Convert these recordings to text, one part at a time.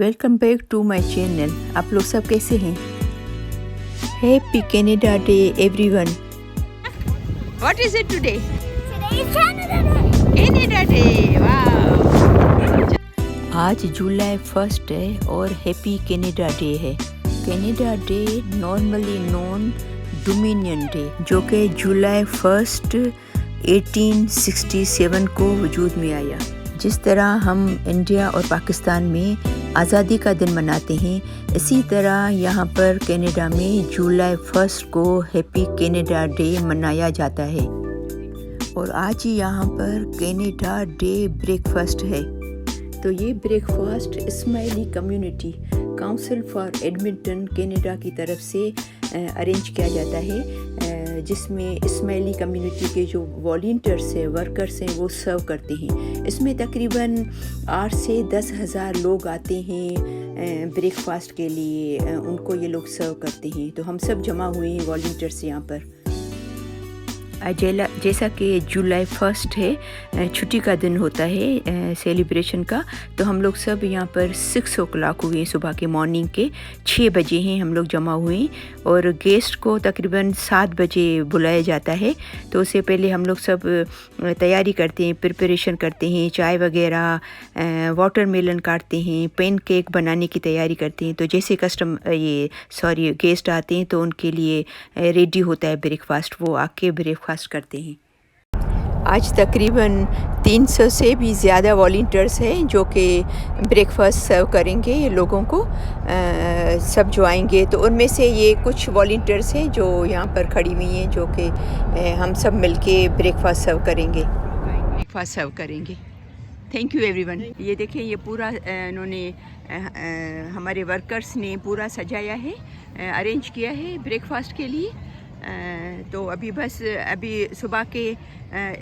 Welcome back to my channel. आप लोग सब कैसे हैं? Happy Canada day everyone. What is it today? Canada day. Wow. आज जुलाई 1 है और हैप्पी कनाडा डे है। Canada day normally known dominion day, जो कि जुलाई 1 1867 को वजूद में आया। जिस तरह हम इंडिया और पाकिस्तान में आज़ादी का दिन मनाते हैं, इसी तरह यहाँ पर कनाडा में जुलाई 1 को हैप्पी कनाडा डे मनाया जाता है। और आज ही यहाँ पर कनाडा डे ब्रेकफास्ट है। तो ये breakfast smiley community council for Edmonton Canada की तरफ से अरेंज किया जाता है, जिसमें स्माइली कम्युनिटी के जो वॉलंटियर्स हैं, वर्कर्स हैं, वो सर्व करते हैं। इसमें तकरीबन 8 से 10 हज़ार लोग आते हैं ब्रेकफास्ट के लिए, उनको ये लोग सर्व करते हैं। तो हम सब जमा हुए हैं वॉलंटियर्स यहाँ पर। जैसा कि जुलाई 1 है, छुट्टी का दिन होता है सेलिब्रेशन का, तो हम लोग सब यहाँ पर 6 o'clock हुए, सुबह के मॉर्निंग के 6 बजे हैं हम लोग जमा हुए। और गेस्ट को तकरीबन 7 बजे बुलाया जाता है। तो उससे पहले हम लोग सब तैयारी करते हैं, प्रिपरेशन करते हैं, चाय वगैरह, वाटरमेलन काटते हैं, पेन केक बनाने की तैयारी करते हैं। तो जैसे गेस्ट आते हैं तो उनके लिए रेडी होता है ब्रेकफास्ट, वो आके ब्रेकफास्ट करते हैं। आज तकरीबन 300 से भी ज़्यादा वॉलंटियर्स हैं जो कि ब्रेकफास्ट सर्व करेंगे ये लोगों को, सब जो आएंगे। तो उनमें से ये कुछ वॉलंटियर्स हैं जो यहाँ पर खड़ी हुई हैं, जो कि हम सब मिलके ब्रेकफास्ट सर्व करेंगे। Thank you everyone. ये देखें, ये पूरा इन्होंने हमारे वर्कर्स ने पूरा सजाया है, अरेंज किया है ब्रेकफास्ट के लिए। तो अभी सुबह के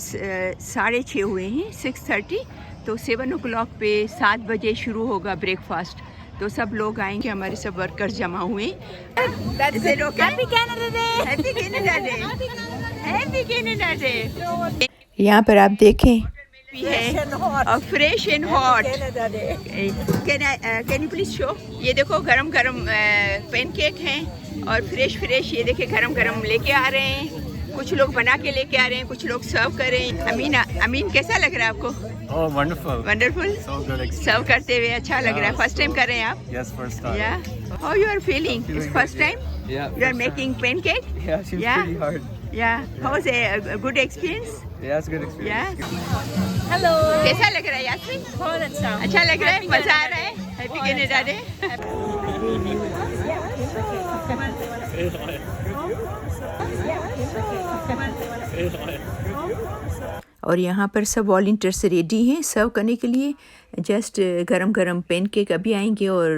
6:30 हुए हैं, 6:30। तो 7 o'clock पे 7 बजे शुरू होगा ब्रेकफास्ट। तो सब लोग आएंगे, हमारे सब वर्कर्स जमा हुए। यहाँ पर आप देखें है fresh and hot. Can you please show? ये देखो गरम गरम पैनकेक हैं और फ्रेश ये देखिए गरम गरम लेके आ रहे हैं। कुछ लोग बना के लेके आ रहे हैं, कुछ लोग सर्व कर रहे हैं। अमीन कैसा लग रहा है आपको? वंडरफुल। सर्व करते हुए अच्छा लग रहा है। फर्स्ट टाइम कर रहे हैं आप? Yes, first time. Yeah. How you are feeling? It's first time? Yeah. You are making pancake? Yeah, seems pretty hard. Yeah. How was a good experience? Yeah, it's a good experience. Yeah. Hello, कैसा लग रहा है यास्मीन? बहुत अच्छा। अच्छा लग रहा है, मजा आ रहा है। Happy Canada day. और यहाँ पर सब वॉलंटियर्स रेडी हैं सर्व करने के लिए। जस्ट गरम गरम पैनकेक अभी आएंगे और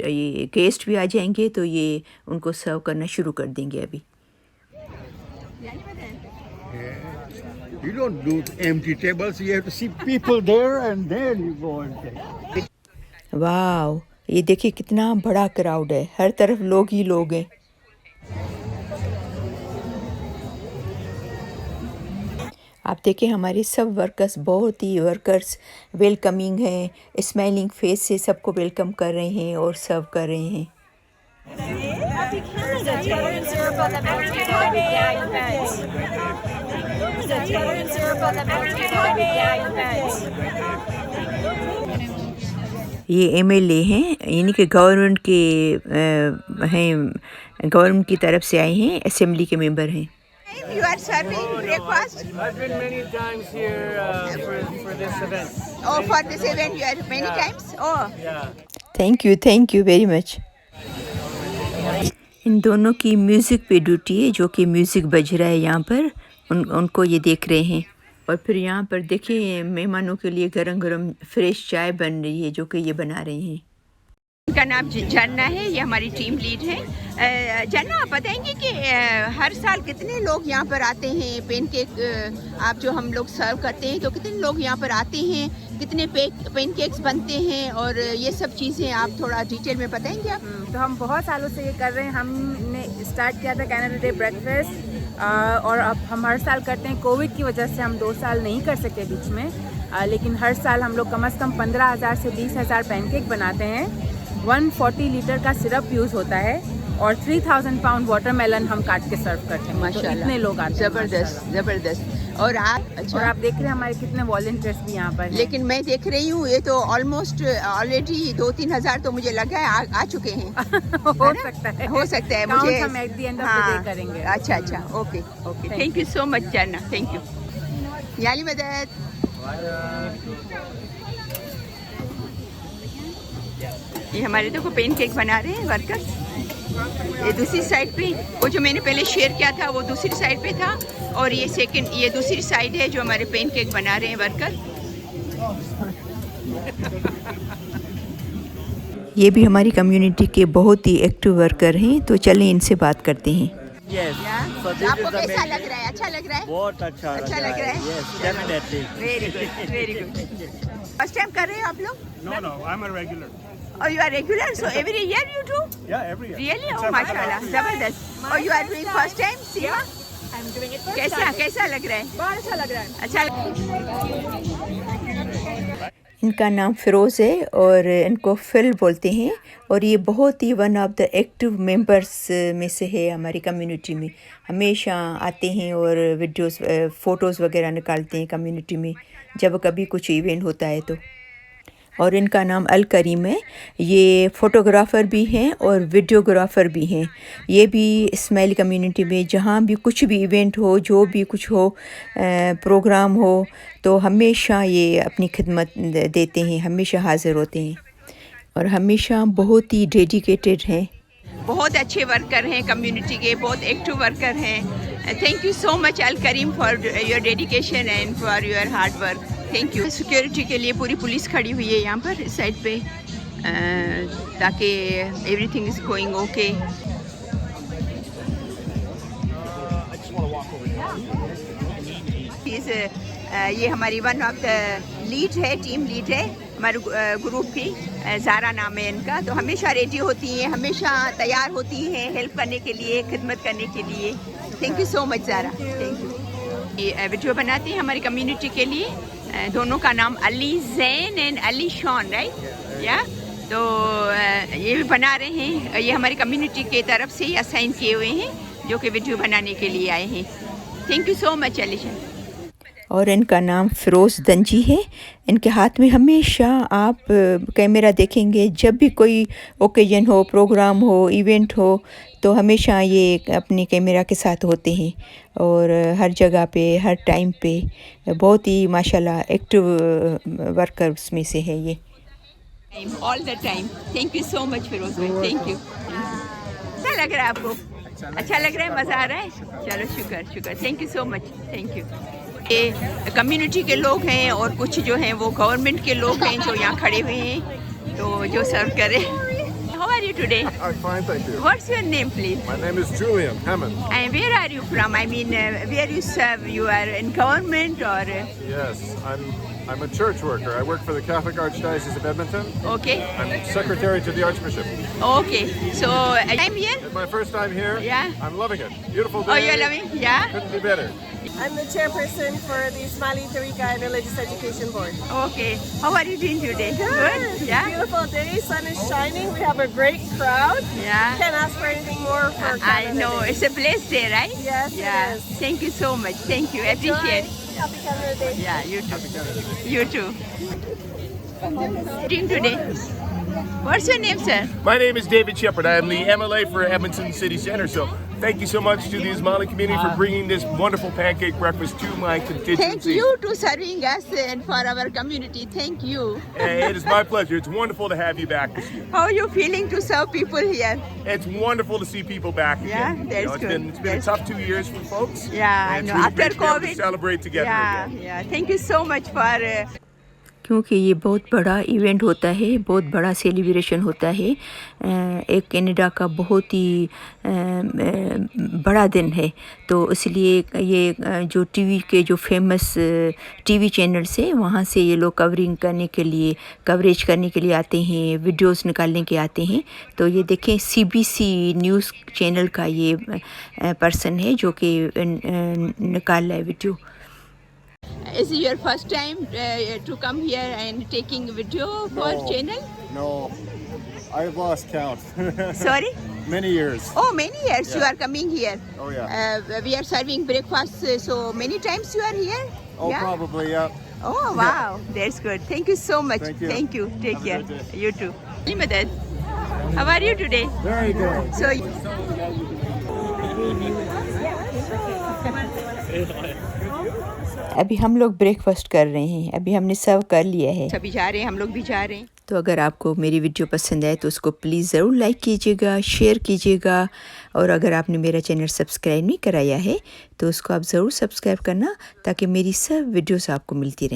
ये गेस्ट भी आ जाएंगे, तो ये उनको सर्व करना शुरू कर देंगे अभी। You don't do empty tables. You have to see people there and then you go and take. वाव, ये देखिए कितना बड़ा क्राउड है, हर तरफ लोग ही लोग हैं। आप देखिए हमारे सब वर्कर्स वेलकमिंग हैं, स्माइलिंग फेस से सबको वेलकम कर रहे हैं और सर्व कर रहे हैं। ये MLA हैं, यानी कि गवर्नमेंट के हैं, गवर्नमेंट की तरफ से आए हैं, असेंबली के मेंबर हैं। You are serving breakfast? I've been many times here for this event. Oh, for this event you are many times? Oh. Yeah. Thank you very much. इन दोनों की म्यूज़िक पे ड्यूटी है, जो कि म्यूज़िक बज रहा है यहाँ पर, उनको ये देख रहे हैं। और फिर यहाँ पर देखिए मेहमानों के लिए गरम गरम फ्रेश चाय बन रही है, जो कि ये बना रहे हैं। इनका नाम जानना है, ये हमारी टीम लीड है। जानना, आप बताएंगे कि हर साल कितने लोग यहाँ पर आते हैं? पैनकेक आप जो हम लोग सर्व करते हैं, तो कितने लोग यहाँ पर आते हैं, कितने पैनकेक्स बनते हैं, और ये सब चीज़ें आप थोड़ा डिटेल में बताएंगे आप? तो हम बहुत सालों से ये कर रहे हैं। हमने स्टार्ट किया था कनाडा डे ब्रेकफास्ट, और अब हम हर साल करते हैं। कोविड की वजह से हम 2 साल नहीं कर सके बीच में, लेकिन हर साल हम लोग कम से कम 15,000 से 20,000 पैनकेक बनाते हैं। 140 लीटर का सिरप यूज़ होता है और 3,000 पाउंड वाटरमेलन हम काट के सर्व करते हैं। तो इतने लोग आते हैं। ज़बरदस्त ज़बरदस्त। और आप और आप देख रहे हैं हमारे कितने वॉलंटियर्स भी यहाँ पर हैं। लेकिन मैं देख रही हूँ ये तो ऑलमोस्ट ऑलरेडी 2-3 हज़ार तो मुझे लगा है आ चुके हैं। हो सकता है मुझे हम at the end of the day करेंगे। अच्छा okay thank you so much जाना, थैंक यू। याली मदद। ये हमारे देखो पेन केक बना रहे हैं वर्कर्स। ये दूसरी साइड पे वो जो मैंने पहले शेयर किया था वो दूसरी साइड पे था, और ये दूसरी साइड है जो हमारे पेन केक बना रहे हैं वर्कर। ये भी हमारी कम्युनिटी के बहुत ही एक्टिव वर्कर हैं, तो चलें इनसे बात करते हैं। Yes. So this आपको is the कैसा main- लग रहा है? अच्छा लग रहा है? बहुत अच्छा लग रहा है? Yes, definitely. Very good. First time कर रहे हैं आप लोग? No, I'm a regular. और you are regular, so every year you do? Yeah, every year. Really? Oh माशाल्लाह, जबरदस्त। और you are doing first time Seema? कैसा लग रहा है? बहुत अच्छा लग रहा है। अच्छा। इनका नाम फ़िरोज़ है और इनको फ़िल बोलते हैं, और ये बहुत ही one of the active members में से है हमारी कम्युनिटी में। हमेशा आते हैं और वीडियोस फ़ोटोज़ वगैरह निकालते हैं कम्युनिटी में जब कभी कुछ इवेंट होता है तो। और इनका नाम अल करीम है। ये फ़ोटोग्राफ़र भी हैं और वीडियोग्राफ़र भी हैं। ये भी इस्माइली कम्युनिटी में जहाँ भी कुछ भी इवेंट हो, जो भी कुछ हो, प्रोग्राम हो, तो हमेशा ये अपनी खिदमत देते हैं, हमेशा हाज़िर होते हैं और हमेशा बहुत ही डेडिकेटेड हैं। बहुत अच्छे वर्कर हैं कम्युनिटी के, बहुत एक्टिव वर्कर हैं। Thank you so much Al Karim for your dedication and for your hard work. Thank you. Security के लिए पूरी पुलिस खड़ी हुई है यहाँ पर इस साइड पे, ताकि एवरीथिंग इज़ गोइंग ओके। ये हमारी वन ऑफ द लीड है, टीम लीड है हमारे ग्रुप की। ज़ारा नाम है इनका। तो हमेशा रेडी होती हैं, हमेशा तैयार होती हैं हेल्प करने के लिए, खिदमत करने के लिए। Thank you so much Zara, thank you. ये वीडियो बनाती हैं हमारी कम्युनिटी के लिए। दोनों का नाम Ali Zain and Ali Shaun, right या? तो ये भी बना रहे हैं, ये हमारी कम्युनिटी के तरफ से असाइन किए हुए हैं जो कि वीडियो बनाने के लिए आए हैं। Thank you so much Ali Shaun. और इनका नाम फ़िरोज़ दंजी है। इनके हाथ में हमेशा आप कैमरा देखेंगे, जब भी कोई ओकेजन हो, प्रोग्राम हो, इवेंट हो, तो हमेशा ये अपने कैमरा के साथ होते हैं और हर जगह पे, हर टाइम पे बहुत ही माशाल्लाह एक्टिव वर्कर्स में से है ये। All the time. Thank you so much Firoz bhai, thank you. अच्छा लग रहा है आपको? अच्छा लग रहा है, मज़ा आ रहा है? चलो शुक्र, thank you so much, thank you. ये कम्युनिटी के लोग हैं और कुछ जो हैं वो गवर्नमेंट के लोग हैं जो यहाँ खड़े हुए हैं, तो जो सर्व करें। How are you today? I'm fine, thank you. What's your name, please? My name is Julian Hammond. And where are you from? I mean, where you serve? You are in government or? Yes, I'm a church worker. I work for the Catholic Archdiocese of Edmonton. Okay. I'm secretary to the Archbishop. Okay. So, I'm here? It's my first time here. Yeah. I'm loving it. Beautiful day. Oh, you're loving? Yeah? Couldn't be better. I'm the chairperson for the Ismaili Tariqa Religious Education Board. Okay. How are you doing today? Good? Yeah? Beautiful day, sun is shining, we have a great crowd. Yeah. Can't ask for anything more for I Canada know. Day. It's a blessed day, right? Yes, Yeah. it is. Thank you so much. Thank you. Appreciate it. Happy Canada Day. Yeah, you too. You too. Doing today? What's your name, sir? My name is David Shepard. I am the MLA for Edmonton City Center. So thank you so much to the Ismaili community for bringing this wonderful pancake breakfast to my Thank constituency. you to serving us and for our community. Thank you. It is my pleasure. It's wonderful to have you back this year. How are you feeling to serve people here? It's wonderful to see people back again. Yeah, You that's know, good. It's been a tough 2 years for folks. Yeah, I and it's know. really After great to be able to COVID. celebrate together again. Yeah. Thank you so much for. क्योंकि ये बहुत बड़ा event होता है, बहुत बड़ा celebration होता है, एक कनाडा का बहुत ही बड़ा दिन है, तो इसलिए ये जो टीवी के जो फेमस टीवी चैनल्स है वहाँ से ये लोग कवरेज करने के लिए आते हैं, वीडियोस निकालने के आते हैं। तो ये देखें CBC न्यूज़ चैनल का ये पर्सन है जो कि निकाल रहा है video. Is it your first time to come here and taking video for channel? No, I've lost count. Sorry? Many years. Oh, many years you Yeah. are coming here. Oh yeah. We are serving breakfast, so many times you are here? Oh, Yeah? probably, yeah. Oh, wow. That's good. Thank you so much. Thank you. Take Have a care. good day. You too. Madad, how are you today? Very good. So, अभी हम लोग breakfast कर रहे हैं, अभी हमने सर्व कर लिया है, सभी जा रहे हैं, हम लोग भी जा रहे हैं। तो अगर आपको मेरी वीडियो पसंद आए तो उसको प्लीज़ ज़रूर लाइक कीजिएगा, शेयर कीजिएगा, और अगर आपने मेरा चैनल सब्सक्राइब नहीं कराया है तो उसको आप ज़रूर सब्सक्राइब करना ताकि मेरी सब वीडियोस आपको मिलती रहें।